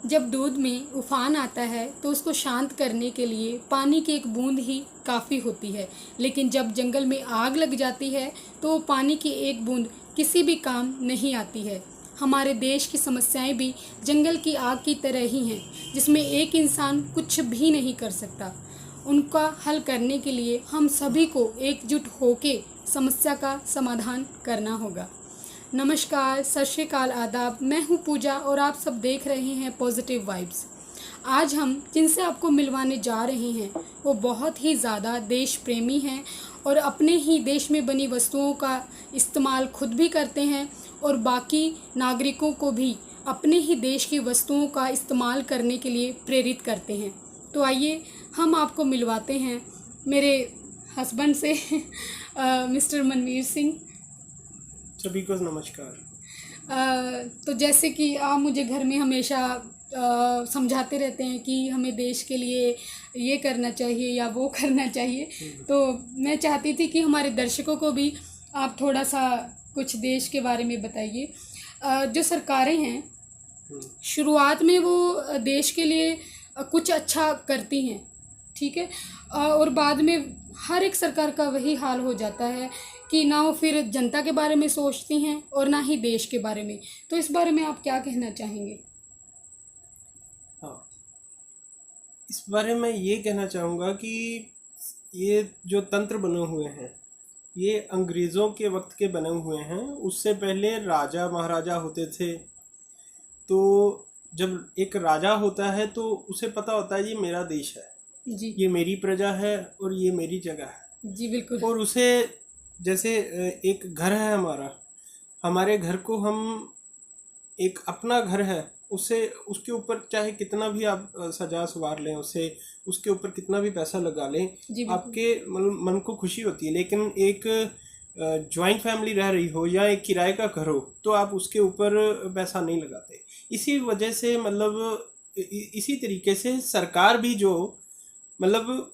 जब दूध में उफान आता है तो उसको शांत करने के लिए पानी की एक बूंद ही काफ़ी होती है, लेकिन जब जंगल में आग लग जाती है तो वो पानी की एक बूंद किसी भी काम नहीं आती है। हमारे देश की समस्याएं भी जंगल की आग की तरह ही हैं, जिसमें एक इंसान कुछ भी नहीं कर सकता। उनका हल करने के लिए हम सभी को एकजुट होकर समस्या का समाधान करना होगा। नमस्कार, सत श्री अकाल, आदाब। मैं हूँ पूजा और आप सब देख रहे हैं पॉजिटिव वाइब्स। आज हम जिनसे आपको मिलवाने जा रहे हैं वो बहुत ही ज़्यादा देश प्रेमी हैं और अपने ही देश में बनी वस्तुओं का इस्तेमाल खुद भी करते हैं और बाकी नागरिकों को भी अपने ही देश की वस्तुओं का इस्तेमाल करने के लिए प्रेरित करते हैं। तो आइए हम आपको मिलवाते हैं मेरे हस्बैंड से मिस्टर मनवीर सिंह। सभी को नमस्कार। तो जैसे कि आप मुझे घर में हमेशा समझाते रहते हैं कि हमें देश के लिए ये करना चाहिए या वो करना चाहिए, तो मैं चाहती थी कि हमारे दर्शकों को भी आप थोड़ा सा कुछ देश के बारे में बताइए। जो सरकारें हैं शुरुआत में वो देश के लिए कुछ अच्छा करती हैं, ठीक है, और बाद में हर एक सरकार का वही हाल हो जाता है कि ना वो फिर जनता के बारे में सोचती हैं और ना ही देश के बारे में। तो इस बारे में आप क्या कहना चाहेंगे? हाँ, इस बारे में ये कहना चाहूँगा कि ये जो तंत्र बने हुए हैं ये अंग्रेज़ों के वक्त के बने हुए हैं। उससे पहले राजा महाराजा होते थे। तो जब एक राजा होता है तो उसे पता होता है ये मेरा देश है जी, ये मेरी प्रजा है और ये मेरी जगह है। जी बिल्कुल। और उसे जैसे एक घर है हमारे घर को हम एक अपना घर है, उससे उसके ऊपर चाहे कितना भी आप सजा सवार लें, उसके ऊपर कितना भी पैसा लगा लें, आपके मन को खुशी होती है। लेकिन एक जॉइंट फैमिली रह रही हो या एक किराए का घर हो तो आप उसके ऊपर पैसा नहीं लगाते। इसी वजह से मतलब इसी तरीके से सरकार भी जो मतलब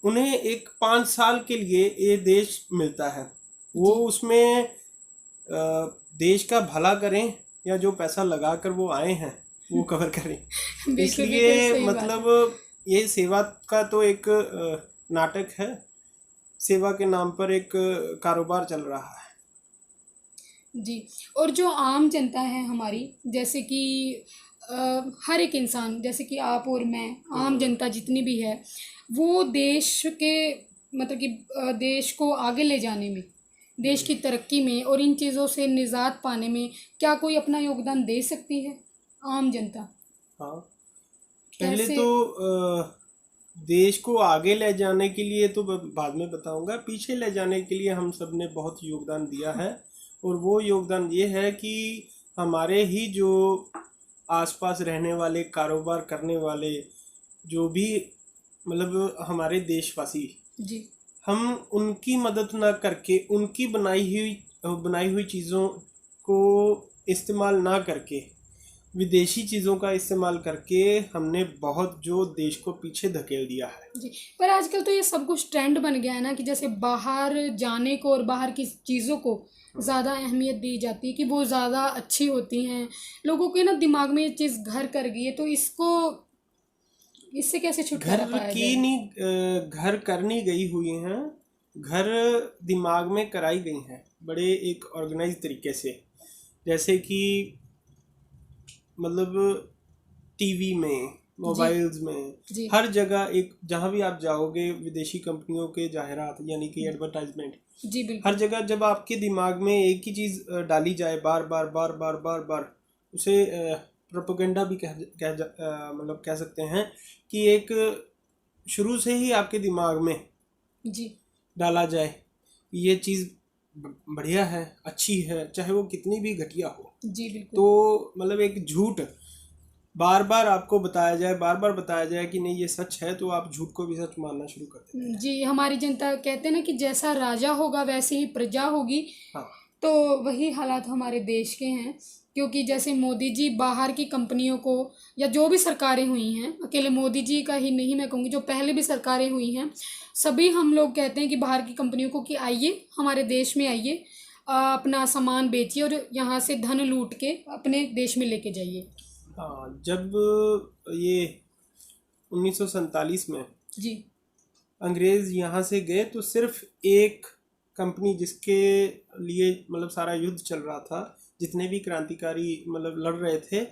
उन्हें एक 5 साल के लिए ये देश मिलता है, वो उसमें देश का भला करें या जो पैसा लगा कर वो आए हैं वो कवर करें। इसलिए मतलब ये सेवा का तो एक नाटक है, सेवा के नाम पर एक कारोबार चल रहा है। जी, और जो आम जनता है हमारी, जैसे कि हर एक इंसान, जैसे कि आप और मैं, आम जनता जितनी भी है, वो देश के मतलब कि देश को आगे ले जाने में, देश की तरक्की में और इन चीज़ों से निजात पाने में क्या कोई अपना योगदान दे सकती है आम जनता? हाँ, पहले तो देश को आगे ले जाने के लिए तो बाद में बताऊंगा, पीछे ले जाने के लिए हम सब ने बहुत योगदान दिया है। और वो योगदान ये है कि हमारे ही जो आसपास रहने वाले, कारोबार करने वाले, जो भी मतलब हमारे देशवासी जी, हम उनकी मदद ना करके, उनकी बनाई हुई चीज़ों को इस्तेमाल ना करके, विदेशी चीज़ों का इस्तेमाल करके हमने बहुत जो देश को पीछे धकेल दिया है। जी, पर आजकल तो ये सब कुछ ट्रेंड बन गया है ना कि जैसे बाहर जाने को और बाहर की चीज़ों को ज़्यादा अहमियत दी जाती है कि वो ज़्यादा अच्छी होती हैं। लोगों के ना दिमाग में ये चीज़ घर कर गई है, तो इससे कैसे छुटकारा पाया जाए? घर करनी गई हुई हैं, घर दिमाग में कराई गई हैं बड़े एक ऑर्गेनाइज तरीके से। जैसे कि मतलब टीवी में, मोबाइल्स में, हर जगह एक जहाँ भी आप जाओगे विदेशी कंपनियों के जाहिरात यानी कि एडवर्टाइजमेंट, जी बिल्कुल। हर जगह जब आपके दिमाग में एक ही चीज़ डाली जाए बार बार बार बार बार बार, उसे प्रोपेगेंडा भी मतलब कह सकते हैं कि एक शुरू से ही आपके दिमाग में जी डाला जाए ये चीज़ बढ़िया है, अच्छी है, चाहे वो कितनी भी घटिया हो। जी बिल्कुल। तो मतलब एक झूठ बार बार आपको बताया जाए, बार बार बताया जाए कि नहीं ये सच है, तो आप झूठ को भी सच मानना शुरू कर देते हैं। जी, हमारी जनता कहते हैं ना कि जैसा राजा होगा वैसे ही प्रजा होगी। हाँ, तो वही हालात हमारे देश के हैं, क्योंकि जैसे मोदी जी बाहर की कंपनियों को, या जो भी सरकारें हुई हैं, अकेले मोदी जी का ही नहीं मैं कहूँगी, जो पहले भी सरकारें हुई हैं, सभी हम लोग कहते हैं कि बाहर की कंपनियों को कि आइए हमारे देश में आइए, अपना सामान बेचिए और यहाँ से धन लूट के अपने देश में लेके जाइए। हाँ, जब ये 1947 में जी अंग्रेज यहाँ से गए तो सिर्फ एक कंपनी जिसके लिए मतलब सारा युद्ध चल रहा था, जितने भी क्रांतिकारी मतलब लड़ रहे थे,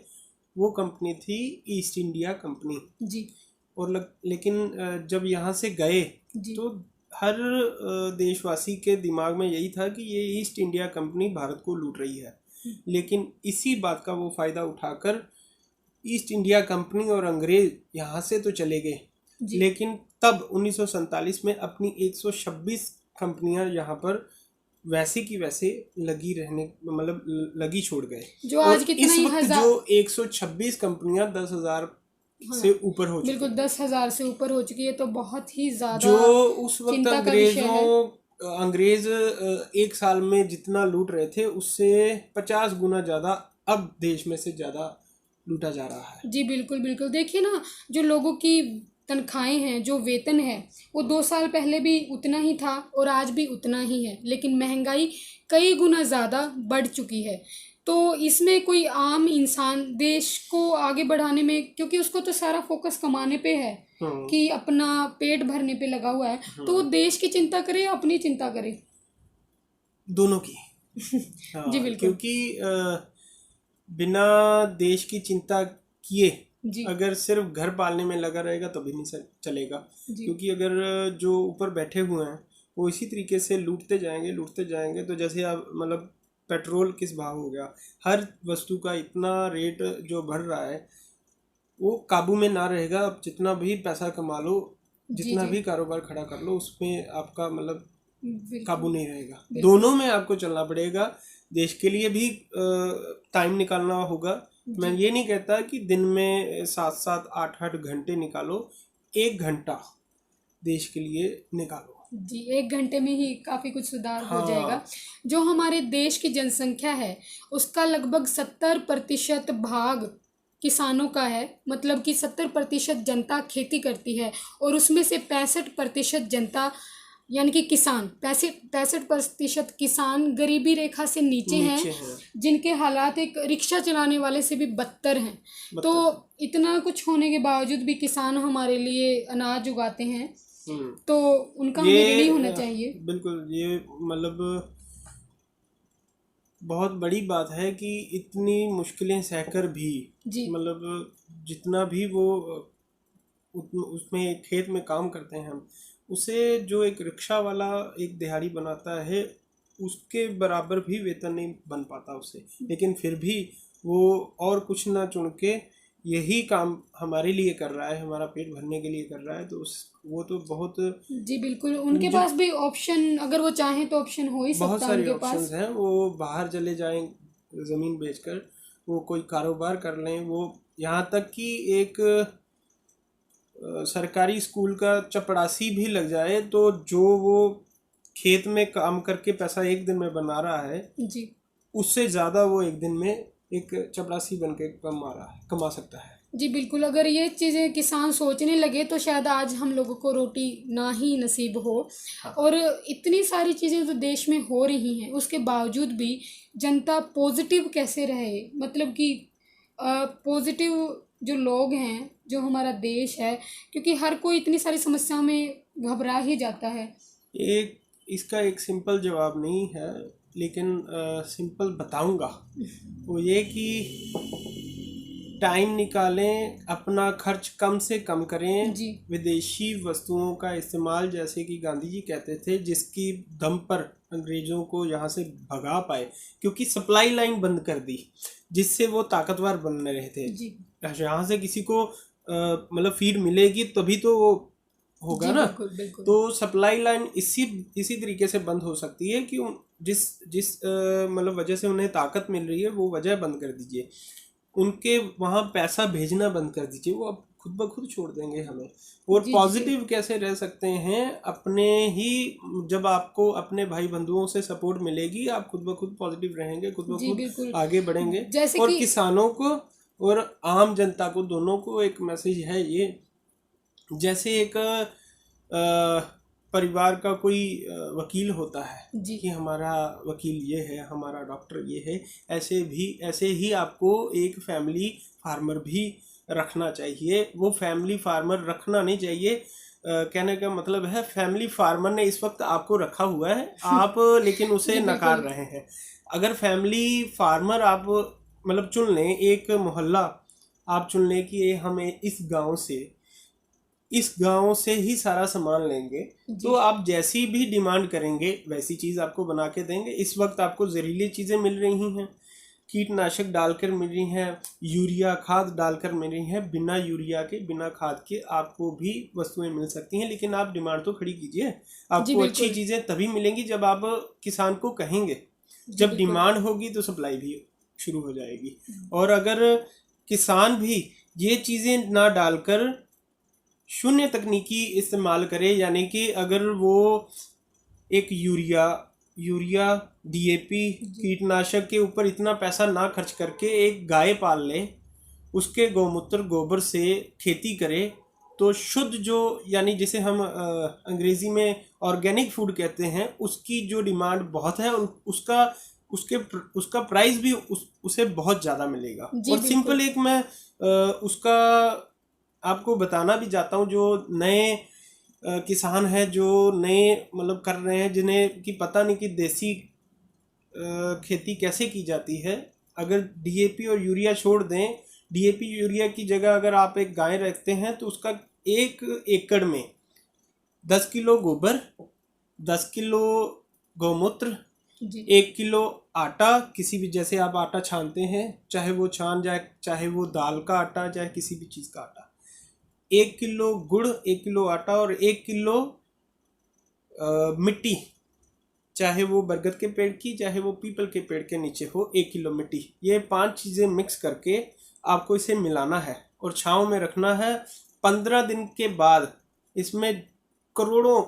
वो कंपनी थी ईस्ट इंडिया कंपनी। जी और लेकिन जब यहाँ से गए जी तो हर देशवासी के दिमाग में यही था कि ये ईस्ट इंडिया कंपनी भारत को लूट रही है। लेकिन इसी बात का वो फ़ायदा उठाकर ईस्ट इंडिया कंपनी और अंग्रेज यहाँ से तो चले गए, जी लेकिन तब 1947 में अपनी 126 कंपनियां यहाँ पर वैसे की वैसे लगी रहने मतलब लगी छोड़ गए। जो और आज कितना इस ही वक्त हजार, जो 126 कंपनियां 10,000 हाँ से ऊपर हो चुकी बिल्कुल हैं। 10,000 से ऊपर हो चुकी है, तो बहुत ही जो ज़्यादा उस वक्त चिंता का विषय है। अंग्रेज एक साल में जितना लूट रहे थे उससे 50 गुना ज़्यादा अब देश में से ज़्यादा लूटा जा रहा है। जी बिल्कुल बिल्कुल, देखिए ना, जो लोगों की तनख्वाहें हैं, जो वेतन है, वो 2 साल पहले भी उतना ही था और आज भी उतना ही है, लेकिन महंगाई कई गुना ज़्यादा बढ़ चुकी है। तो इसमें कोई आम इंसान देश को आगे बढ़ाने में, क्योंकि उसको तो सारा फोकस कमाने पे है कि अपना पेट भरने पे लगा हुआ है, तो वो देश की चिंता करे या अपनी चिंता करे? दोनों की। हाँ, जी बिल्कुल। क्योंकि बिना देश की चिंता किए जी अगर सिर्फ घर पालने में लगा रहेगा तो भी नहीं चलेगा। जी क्योंकि अगर जो ऊपर बैठे हुए हैं वो इसी तरीके से लूटते जाएंगे तो जैसे अब मतलब पेट्रोल किस भाव हो गया, हर वस्तु का इतना रेट जो बढ़ रहा है वो काबू में ना रहेगा। अब जितना भी पैसा कमा लो, जी जितना जी भी कारोबार खड़ा कर लो, उसमें आपका मतलब काबू बिल्कुल नहीं रहेगा। बिल्कुल। दोनों में आपको चलना पड़ेगा। देश के लिए भी टाइम निकालना होगा। मैं जी ये नहीं कहता कि दिन में 7-7 8-8 घंटे निकालो, 1 घंटा देश के लिए निकालो। जी 1 घंटे में ही काफ़ी कुछ सुधार हो जाएगा। हाँ, जो हमारे देश की जनसंख्या है, उसका लगभग 70% भाग किसानों का है, मतलब कि 70% जनता खेती करती है, और उसमें से 65% जनता यानी कि किसान, 65% किसान गरीबी रेखा से नीचे हैं, नीचे है जिनके हालात एक रिक्शा चलाने वाले से भी बदतर हैं। तो मतलब। इतना कुछ होने के बावजूद भी किसान हमारे लिए अनाज उगाते हैं, तो उनका हमें ऋणी होना ये चाहिए। बिल्कुल, ये मतलब बहुत बड़ी बात है कि इतनी मुश्किलें सहकर भी जी मतलब जितना भी वो उसमें खेत में काम करते हैं हम, उसे जो एक रिक्शा वाला एक दिहाड़ी बनाता है उसके बराबर भी वेतन नहीं बन पाता उसे। लेकिन फिर भी वो और कुछ ना चुन के यही काम हमारे लिए कर रहा है, हमारा पेट भरने के लिए कर रहा है, तो उस वो तो बहुत जी बिल्कुल, उनके जो पास भी ऑप्शन, अगर वो चाहें तो ऑप्शन हो ही बहुत सकता है सारे उनके ऑप्शंस पास। हैं। वो बाहर चले जाएं ज़मीन बेचकर, वो कोई कारोबार कर लें, वो यहाँ तक कि एक सरकारी स्कूल का चपरासी भी लग जाए तो जो वो खेत में काम करके पैसा एक दिन में बना रहा है, जी उससे ज़्यादा वो एक दिन में एक चपरासी बन के कमा सकता है। जी बिल्कुल, अगर ये चीज़ें किसान सोचने लगे तो शायद आज हम लोगों को रोटी ना ही नसीब हो। और इतनी सारी चीज़ें जो देश में हो रही हैं, उसके बावजूद भी जनता पॉजिटिव कैसे रहे, मतलब कि पॉजिटिव जो लोग हैं, जो हमारा देश है, क्योंकि हर कोई इतनी सारी समस्याओं में घबरा ही जाता है। एक इसका एक सिंपल जवाब नहीं है, लेकिन सिंपल बताऊंगा। वो ये कि टाइम निकालें, अपना खर्च कम से कम करें, जी विदेशी वस्तुओं का इस्तेमाल, जैसे कि गांधी जी कहते थे, जिसकी दम पर अंग्रेज़ों को यहाँ से भगा पाए, क्योंकि सप्लाई लाइन बंद कर दी जिससे वो ताकतवर बन रहे थे। जी यहाँ से किसी को मतलब फीड मिलेगी तभी तो वो होगा जी ना। बिल्कुल बिल्कुल। तो सप्लाई लाइन इसी तरीके से बंद हो सकती है कि जिस जिस मतलब वजह से उन्हें ताकत मिल रही है वो वजह बंद कर दीजिए, उनके वहाँ पैसा भेजना बंद कर दीजिए, वो अब खुद ब खुद छोड़ देंगे हमें। और जी जी पॉजिटिव कैसे रह सकते हैं अपने ही, जब आपको अपने भाई बंधुओं से सपोर्ट मिलेगी आप खुद ब खुद पॉजिटिव रहेंगे, खुद ब जी खुद बिल्कुल, आगे बढ़ेंगे। जैसे और कि किसानों को और आम जनता को दोनों को एक मैसेज है ये, जैसे एक परिवार का कोई वकील होता है जी कि हमारा वकील ये है, हमारा डॉक्टर ये है, ऐसे ही आपको एक फैमिली फार्मर भी रखना चाहिए। वो फैमिली फार्मर रखना नहीं चाहिए। कहने का मतलब है फैमिली फार्मर ने इस वक्त आपको रखा हुआ है, आप लेकिन उसे जी नकार बिल्कुल। रहे हैं। अगर फैमिली फार्मर आप मतलब चुन लें, एक मोहल्ला आप चुन लें कि ये हमें इस गांव से ही सारा सामान लेंगे, तो जी आप जैसी भी डिमांड करेंगे वैसी चीज़ आपको बना के देंगे। इस वक्त आपको जहरीली चीज़ें मिल रही हैं, कीटनाशक डालकर मिल रही हैं, यूरिया खाद डालकर मिल रही हैं। बिना यूरिया के बिना खाद के आपको भी वस्तुएं मिल सकती हैं, लेकिन आप डिमांड तो खड़ी कीजिए। जी आपको अच्छी बिल्कुल। चीज़ें तभी मिलेंगी जब आप किसान को कहेंगे। जी जब बिल्कुल। डिमांड होगी तो सप्लाई भी शुरू हो जाएगी। और अगर किसान भी ये चीज़ें ना डालकर शून्य तकनीकी इस्तेमाल करे, यानी कि अगर वो एक यूरिया डीएपी कीटनाशक के ऊपर इतना पैसा ना खर्च करके एक गाय पाल ले, उसके गौमूत्र गोबर से खेती करे, तो शुद्ध जो यानी जिसे हम अंग्रेजी में ऑर्गेनिक फूड कहते हैं, उसकी जो डिमांड बहुत है और उसका प्राइस भी उसे बहुत ज़्यादा मिलेगा। जी और बिल्कुल। सिंपल एक मैं उसका आपको बताना भी चाहता हूँ। जो नए किसान हैं, जो नए मतलब कर रहे हैं, जिन्हें कि पता नहीं कि देसी खेती कैसे की जाती है, अगर डीएपी और यूरिया छोड़ दें, डीएपी यूरिया की जगह अगर आप एक गाय रखते हैं तो उसका 1 एकड़ में 10 किलो गोबर, 10 किलो गौमूत्र, जी 1 किलो आटा, किसी भी जैसे आप आटा छानते हैं, चाहे वो छान जाए, चाहे वो दाल का आटा, चाहे किसी भी चीज़ का आटा, 1 किलो गुड़, 1 किलो आटा और 1 किलो मिट्टी, चाहे वो बरगद के पेड़ की, चाहे वो पीपल के पेड़ के नीचे हो, 1 किलो मिट्टी। ये 5 चीज़ें मिक्स करके आपको इसे मिलाना है और छाँव में रखना है। 15 दिन के बाद इसमें करोड़ों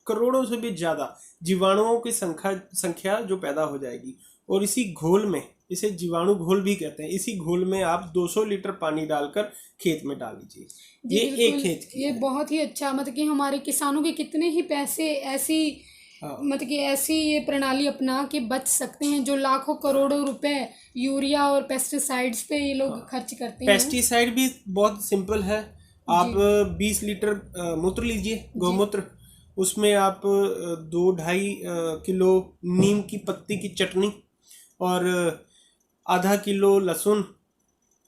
करोड़ों से भी ज़्यादा जीवाणुओं की संख्या जो पैदा हो जाएगी। और इसी घोल में, इसे जीवाणु घोल भी कहते हैं, इसी घोल में आप 200 लीटर पानी डालकर खेत में डाल दीजिए। जी ये एक बिल्कुल। खेत की ये है। बहुत ही अच्छा, मतलब कि हमारे किसानों के कितने ही पैसे ऐसी, हाँ, मतलब कि ऐसी ये प्रणाली अपना के बच सकते हैं, जो लाखों करोड़ों रुपए यूरिया और पेस्टिसाइड्स पे ये लोग हाँ। खर्च करते हैं। पेस्टिसाइड भी बहुत सिंपल है। जी आप 20 लीटर मूत्र लीजिए, जी गौमूत्र, उसमें आप 2-2.5 किलो नीम की पत्ती की चटनी और आधा किलो लहसुन,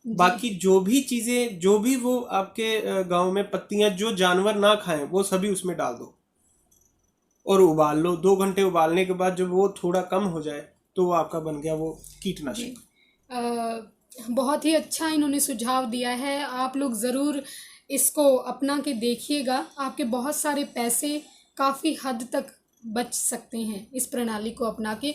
जी बाकी जो भी चीज़ें, जो भी वो आपके गांव में पत्तियां जो जानवर ना खाएं, वो सभी उसमें डाल दो और उबाल लो। 2 घंटे उबालने के बाद जब वो थोड़ा कम हो जाए तो वो आपका बन गया वो जी। कीटनाशक। बहुत ही अच्छा इन्होंने सुझाव दिया है, आप लोग ज़रूर इसको अपना के देखिएगा, आपके बहुत सारे पैसे काफ़ी हद तक बच सकते हैं इस प्रणाली को अपना के।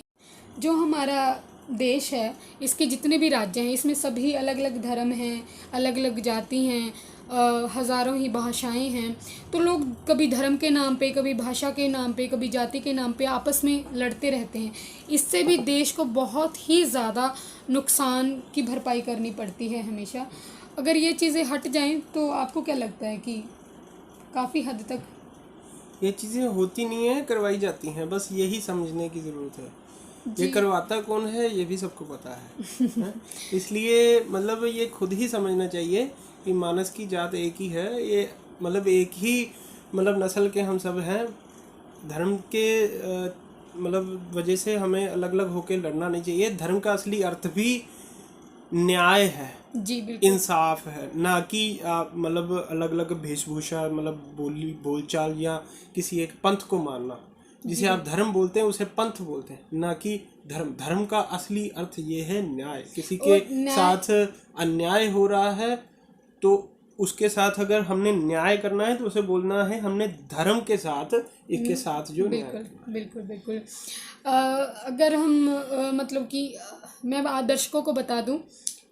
जो हमारा देश है, इसके जितने भी राज्य हैं, इसमें सभी अलग अलग धर्म हैं, अलग अलग जाति हैं, हज़ारों ही भाषाएं हैं। तो लोग कभी धर्म के नाम पे, कभी भाषा के नाम पे, कभी जाति के नाम पे आपस में लड़ते रहते हैं। इससे भी देश को बहुत ही ज़्यादा नुकसान की भरपाई करनी पड़ती है हमेशा। अगर ये चीज़ें हट जाएं तो आपको क्या लगता है कि काफ़ी हद तक? ये चीज़ें होती नहीं है, करवाई जाती हैं, बस यही समझने की ज़रूरत है। ये जी करवाता कौन है ये भी सबको पता है? इसलिए मतलब ये खुद ही समझना चाहिए कि मानस की जात एक ही है। ये मतलब एक ही मतलब नस्ल के हम सब हैं। धर्म के मतलब वजह से हमें अलग अलग होकर लड़ना नहीं चाहिए। धर्म का असली अर्थ भी न्याय है, जी बिल्कुल। इंसाफ है, ना कि आप मतलब अलग अलग वेशभूषा, मतलब बोलचाल या किसी एक पंथ को मानना। जी जिसे आप धर्म बोलते हैं उसे पंथ बोलते हैं, ना कि धर्म। धर्म का असली अर्थ ये है न्याय। किसी के और न्याय। साथ अन्याय हो रहा है तो उसके साथ अगर हमने न्याय करना है तो उसे बोलना है हमने धर्म के साथ, एक के साथ जो न्याय बिल्कुल करना है। बिल्कुल बिल्कुल। अगर हम मतलब कि मैं दर्शकों को बता दूं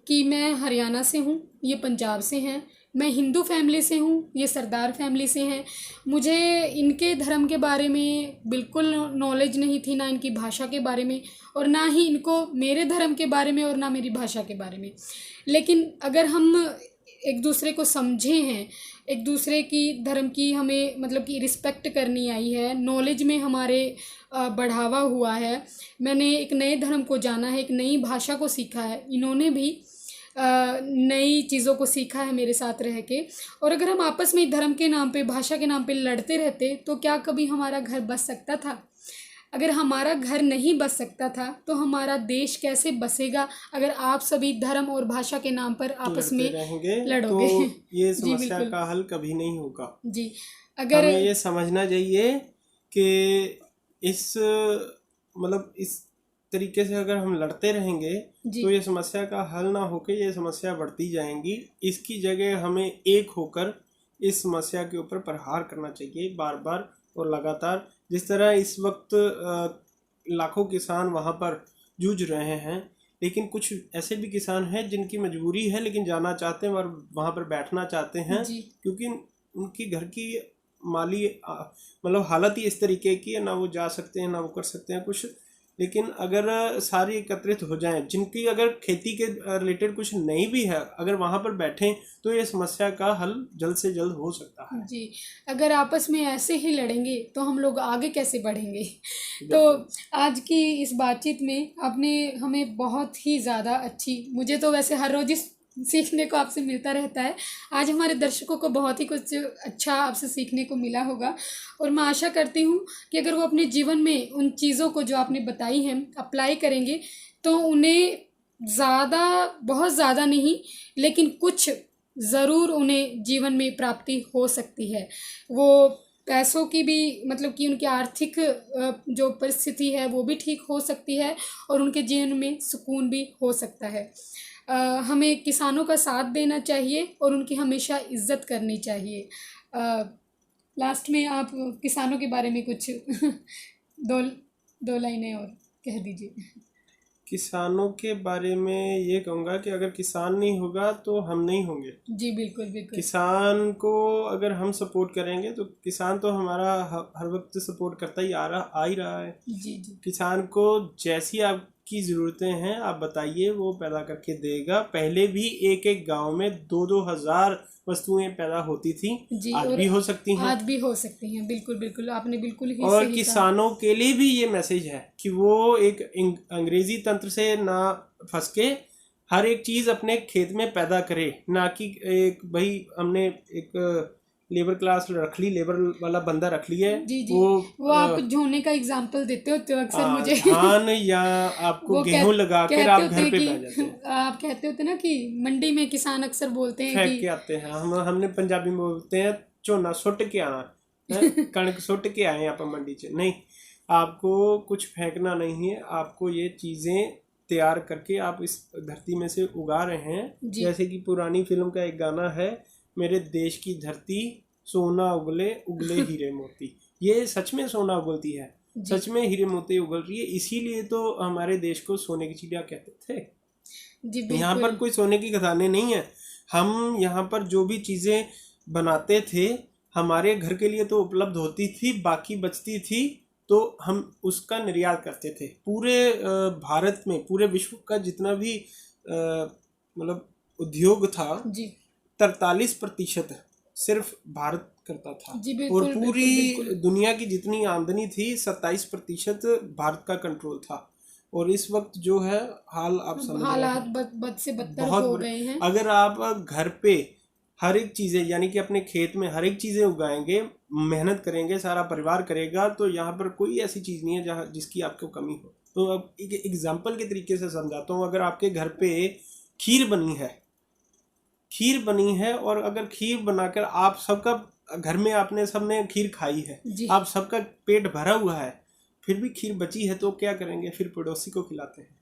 कि मैं हरियाणा से हूं, ये पंजाब से हैं, मैं हिंदू फैमिली से हूं, ये सरदार फैमिली से हैं। मुझे इनके धर्म के बारे में बिल्कुल नॉलेज नहीं थी, ना इनकी भाषा के बारे में, और ना ही इनको मेरे धर्म के बारे में और ना मेरी भाषा के बारे में। लेकिन अगर हम एक दूसरे को समझे हैं, एक दूसरे की धर्म की हमें मतलब कि रिस्पेक्ट करनी आई है, नॉलेज में हमारे बढ़ावा हुआ है, मैंने एक नए धर्म को जाना है, एक नई भाषा को सीखा है, इन्होंने भी नई चीज़ों को सीखा है मेरे साथ रह के। और अगर हम आपस में धर्म के नाम पे, भाषा के नाम पे लड़ते रहते तो क्या कभी हमारा घर बस सकता था? अगर हमारा घर नहीं बस सकता था तो हमारा देश कैसे बसेगा अगर आप सभी धर्म और भाषा के नाम पर आपस लड़ते में रहेंगे लड़ोगे? तो ये जी समस्या बिल्कुल। का हल कभी नहीं होगा। जी अगर हमें ये समझना चाहिए कि इस मतलब इस तरीके से अगर हम लड़ते रहेंगे जी तो ये समस्या का हल ना होके ये समस्या बढ़ती जाएंगी। इसकी जगह हमें एक होकर इस समस्या के ऊपर प्रहार करना चाहिए बार बार और लगातार। जिस तरह इस वक्त लाखों किसान वहाँ पर जूझ रहे हैं, लेकिन कुछ ऐसे भी किसान हैं जिनकी मजबूरी है लेकिन जाना चाहते हैं और वहाँ पर बैठना चाहते हैं, जी क्योंकि उनकी घर की माली मतलब हालत ही इस तरीके की है, ना वो जा सकते हैं ना वो कर सकते हैं कुछ। लेकिन अगर सारे एकत्रित हो जाएं, जिनकी अगर खेती के रिलेटेड कुछ नहीं भी है, अगर वहाँ पर बैठें तो ये समस्या का हल जल्द से जल्द हो सकता है। जी अगर आपस में ऐसे ही लड़ेंगे तो हम लोग आगे कैसे बढ़ेंगे? तो बिल्कुल। आज की इस बातचीत में आपने हमें बहुत ही ज़्यादा अच्छी, मुझे तो वैसे हर रोज़ सीखने को आपसे मिलता रहता है, आज हमारे दर्शकों को बहुत ही कुछ अच्छा आपसे सीखने को मिला होगा। और मैं आशा करती हूँ कि अगर वो अपने जीवन में उन चीज़ों को जो आपने बताई हैं अप्लाई करेंगे तो उन्हें ज़्यादा, बहुत ज़्यादा नहीं लेकिन कुछ ज़रूर उन्हें जीवन में प्राप्ति हो सकती है। वो पैसों की भी, मतलब कि उनकी आर्थिक जो परिस्थिति है वो भी ठीक हो सकती है और उनके जीवन में सुकून भी हो सकता है। हमें किसानों का साथ देना चाहिए और उनकी हमेशा इज्जत करनी चाहिए। लास्ट में आप किसानों के बारे में कुछ दो दो लाइनें और कह दीजिए। किसानों के बारे में ये कहूँगा कि अगर किसान नहीं होगा तो हम नहीं होंगे। जी बिल्कुल बिल्कुल। किसान को अगर हम सपोर्ट करेंगे तो किसान तो हमारा हर वक्त सपोर्ट करता ही आ ही रहा है। जी जी किसान को जैसी आपकी ज़रूरतें हैं आप बताइए, वो पैदा करके देगा। पहले भी एक एक गांव में 2-2 हज़ार वस्तुएं पैदा होती थी, जी आज और भी हो सकती हैं। आज भी हो सकती हैं, बिल्कुल बिल्कुल, आपने बिल्कुल ही और सही कहा। किसानों के लिए भी ये मैसेज है कि वो एक अंग्रेजी तंत्र से ना फंस के हर एक चीज़ अपने खेत में पैदा करे, ना कि एक भाई हमने एक लेबर क्लास रख ली, लेबर वाला बंदा रख लिया है, जी जी वो वो आप झोने का एग्जाम्पल देते होते हो अक्सर मुझे। धान या आपको वो गेहूं लगा कर कहते आप होते घर हैं पे कि बैठ जाते हैं, आप कहते होते ना कि मंडी में किसान अक्सर बोलते हैं फेंक कि के आते हैं। हमने पंजाबी में बोलते हैं झोना सुट के आना है, कणक सुट के आए आप मंडी से। नहीं, आपको कुछ फेंकना नहीं है, आपको ये चीज़ें तैयार करके आप इस धरती में से उगा रहे हैं। जी जैसे कि पुरानी फिल्म का एक गाना है, मेरे देश की धरती सोना उगले उगले हीरे मोती। ये सच में सोना उगलती है, जी सच में हीरे मोती उगल रही है। इसीलिए तो हमारे देश को सोने की चिड़िया कहते थे। जी यहाँ पर बिल्कुल। कोई सोने की खदानें नहीं है। हम यहाँ पर जो भी चीज़ें बनाते थे हमारे घर के लिए तो उपलब्ध होती थी, बाकी बचती थी तो हम उसका निर्यात करते थे। पूरे भारत में, पूरे विश्व का जितना भी मतलब उद्योग था, जी 43% सिर्फ भारत करता था। जी और बिल्कुल पूरी बिल्कुल बिल्कुल। दुनिया की जितनी आमदनी थी 27% भारत का कंट्रोल था। और इस वक्त जो है हाल आप समझ रहे हालात हैं, बद से बदतर बहुत हो बुरे। गए हैं। अगर आप घर पे हर एक चीज़ें यानी कि अपने खेत में हर एक चीज़ें उगाएंगे, मेहनत करेंगे, सारा परिवार करेगा, तो यहाँ पर कोई ऐसी चीज़ नहीं है जहाँ जिसकी आपको कमी हो। तो अब एक एग्जाम्पल के तरीके से समझाता हूँ। अगर आपके घर पे खीर बनी है, खीर बनी है और अगर खीर बनाकर आप सबका घर में आपने सबने खीर खाई है, जी आप सबका पेट भरा हुआ है, फिर भी खीर बची है तो क्या करेंगे? फिर पड़ोसी को खिलाते हैं।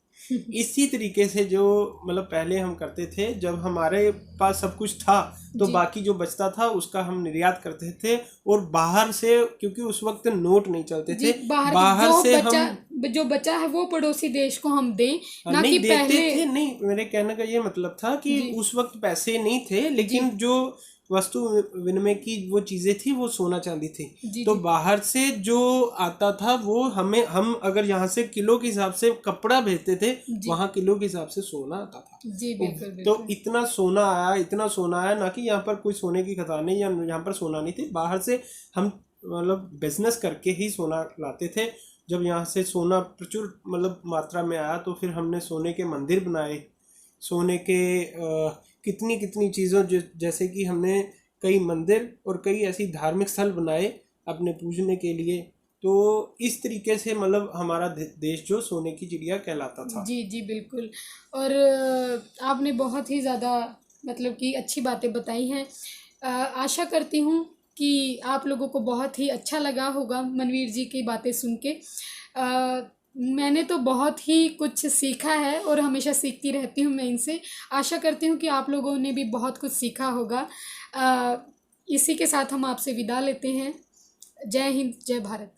इसी तरीके से जो मतलब पहले हम करते थे, जब हमारे पास सब कुछ था तो जी बाकी जो बचता था उसका हम निर्यात करते थे। और बाहर से, क्योंकि उस वक्त नोट नहीं चलते जी थे, बाहर बाहर जो से बचा, हम जो बचा है वो पड़ोसी देश को हम दें, ना नहीं कि देते पहले। थे। नहीं, मेरे कहने का ये मतलब था कि जी उस वक्त पैसे नहीं थे, जी लेकिन जो वस्तु विनिमय की वो चीजें थी वो सोना चांदी थी। जी तो जी बाहर से जो आता था वो हमें, हम अगर यहाँ से किलो के हिसाब से कपड़ा भेजते थे, जी वहाँ किलो के हिसाब से सोना आता था। जी बिल्कुल तो बिल्कुल। इतना सोना आया, इतना सोना आया, ना कि यहाँ पर कोई सोने की खदानें या यहाँ पर सोना नहीं थी। बाहर से हम मतलब बिजनेस करके ही सोना लाते थे। जब यहाँ से सोना प्रचुर मतलब मात्रा में आया तो फिर हमने सोने के मंदिर बनाए, सोने के कितनी कितनी चीज़ों जैसे कि हमने कई मंदिर और कई ऐसी धार्मिक स्थल बनाए अपने पूजने के लिए। तो इस तरीके से मतलब हमारा देश जो सोने की चिड़िया कहलाता था। जी जी बिल्कुल। और आपने बहुत ही ज़्यादा मतलब कि अच्छी बातें बताई हैं। आशा करती हूँ कि आप लोगों को बहुत ही अच्छा लगा होगा मनवीर जी की बातें सुन के। मैंने तो बहुत ही कुछ सीखा है और हमेशा सीखती रहती हूँ मैं इनसे। आशा करती हूँ कि आप लोगों ने भी बहुत कुछ सीखा होगा। इसी के साथ हम आपसे विदा लेते हैं। जय हिंद, जय भारत।